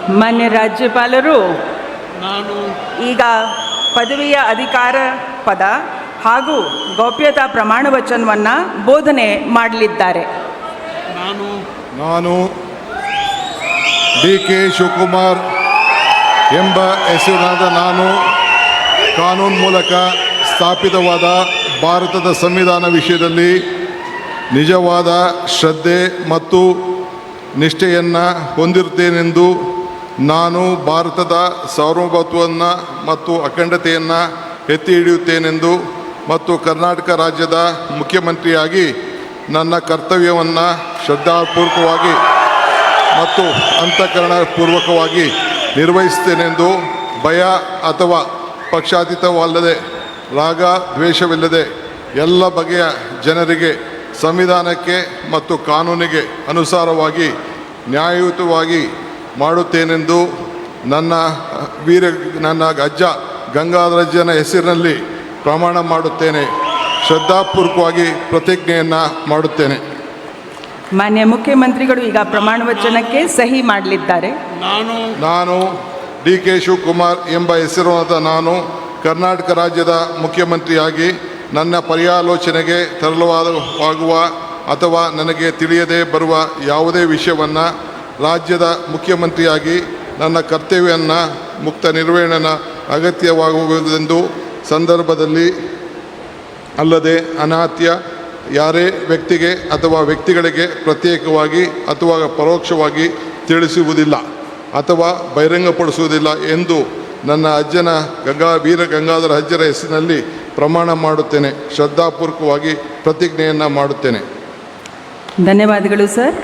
ಮಾನ್ಯ ರಾಜ್ಯಪಾಲರು ನಾನು ಈಗ ಪದವಿಯ ಅಧಿಕಾರ ಪದ ಹಾಗೂ ಗೌಪ್ಯತಾ ಪ್ರಮಾಣ ವಚನವನ್ನು ಬೋಧನೆ ಮಾಡಲಿದ್ದಾರೆ. ನಾನು ಡಿ.ಕೆ. ಶಿವಕುಮಾರ್ ಎಂಬ ಹೆಸರಿನಾದ ನಾನು ಕಾನೂನು ಮೂಲಕ ಸ್ಥಾಪಿತವಾದ ಭಾರತದ ಸಂವಿಧಾನ ವಿಷಯದಲ್ಲಿ ನಿಜವಾದ ಶ್ರದ್ಧೆ ಮತ್ತು ನಿಷ್ಠೆಯನ್ನು ಹೊಂದಿರುತ್ತೇನೆಂದು ನಾನು ಭಾರತದ ಸಾರ್ವಭೌಮತ್ವವನ್ನು ಮತ್ತು ಅಖಂಡತೆಯನ್ನು ಎತ್ತಿ ಹಿಡಿಯುತ್ತೇನೆಂದು ಮತ್ತು ಕರ್ನಾಟಕ ರಾಜ್ಯದ ಮುಖ್ಯಮಂತ್ರಿಯಾಗಿ ನನ್ನ ಕರ್ತವ್ಯವನ್ನು ಶ್ರದ್ಧಾಪೂರ್ವಕವಾಗಿ ಮತ್ತು ಅಂತಃಕರಣಪೂರ್ವಕವಾಗಿ ನಿರ್ವಹಿಸುತ್ತೇನೆಂದು ಭಯ ಅಥವಾ ಪಕ್ಷಾತೀತವಲ್ಲದೆ ರಾಗ ದ್ವೇಷವಿಲ್ಲದೆ ಎಲ್ಲ ಬಗೆಯ ಜನರಿಗೆ ಸಂವಿಧಾನಕ್ಕೆ ಮತ್ತು ಕಾನೂನಿಗೆ ಅನುಸಾರವಾಗಿ ನ್ಯಾಯಯುತವಾಗಿ ಮಾಡುತ್ತೇನೆಂದು ನನ್ನ ಅಜ್ಜ ಗಂಗಾಧರಜ್ಜನ ಹೆಸರಿನಲ್ಲಿ ಪ್ರಮಾಣ ಮಾಡುತ್ತೇನೆ. ಶ್ರದ್ಧಾಪೂರ್ವಕವಾಗಿ ಪ್ರತಿಜ್ಞೆಯನ್ನು ಮಾಡುತ್ತೇನೆ. ಮಾನ್ಯ ಮುಖ್ಯಮಂತ್ರಿಗಳು ಈಗ ಪ್ರಮಾಣ ವಚನಕ್ಕೆ ಸಹಿ ಮಾಡಲಿದ್ದಾರೆ. ನಾನು ಡಿ.ಕೆ. ಶಿವಕುಮಾರ್ ಎಂಬ ಹೆಸರಾದ ನಾನು ಕರ್ನಾಟಕ ರಾಜ್ಯದ ಮುಖ್ಯಮಂತ್ರಿಯಾಗಿ ನನ್ನ ಪರ್ಯಾಲೋಚನೆಗೆ ತರಲಾಗುವ ಅಥವಾ ನನಗೆ ತಿಳಿಯದೇ ಬರುವ ಯಾವುದೇ ವಿಷಯವನ್ನು ರಾಜ್ಯದ ಮುಖ್ಯಮಂತ್ರಿಯಾಗಿ ನನ್ನ ಕರ್ತವ್ಯವನ್ನು ಮುಕ್ತ ನಿರ್ವಹಣೆಯ ಅಗತ್ಯವಾಗುವುದೆಂದು ಸಂದರ್ಭದಲ್ಲಿ ಅಲ್ಲದೆ ಅನಾತ್ಯ ಯಾರೇ ವ್ಯಕ್ತಿಗೆ ಅಥವಾ ವ್ಯಕ್ತಿಗಳಿಗೆ ಪ್ರತ್ಯೇಕವಾಗಿ ಅಥವಾ ಪರೋಕ್ಷವಾಗಿ ತಿಳಿಸುವುದಿಲ್ಲ ಅಥವಾ ಬಹಿರಂಗಪಡಿಸುವುದಿಲ್ಲ ಎಂದು ನನ್ನ ಅಜ್ಜನ ವೀರ ಗಂಗಾಧರ ಅಜ್ಜರ ಹೆಸರಿನಲ್ಲಿ ಪ್ರಮಾಣ ಮಾಡುತ್ತೇನೆ. ಶ್ರದ್ಧಾಪೂರ್ವಕವಾಗಿ ಪ್ರತಿಜ್ಞೆಯನ್ನು ಮಾಡುತ್ತೇನೆ. ಧನ್ಯವಾದಗಳು ಸರ್.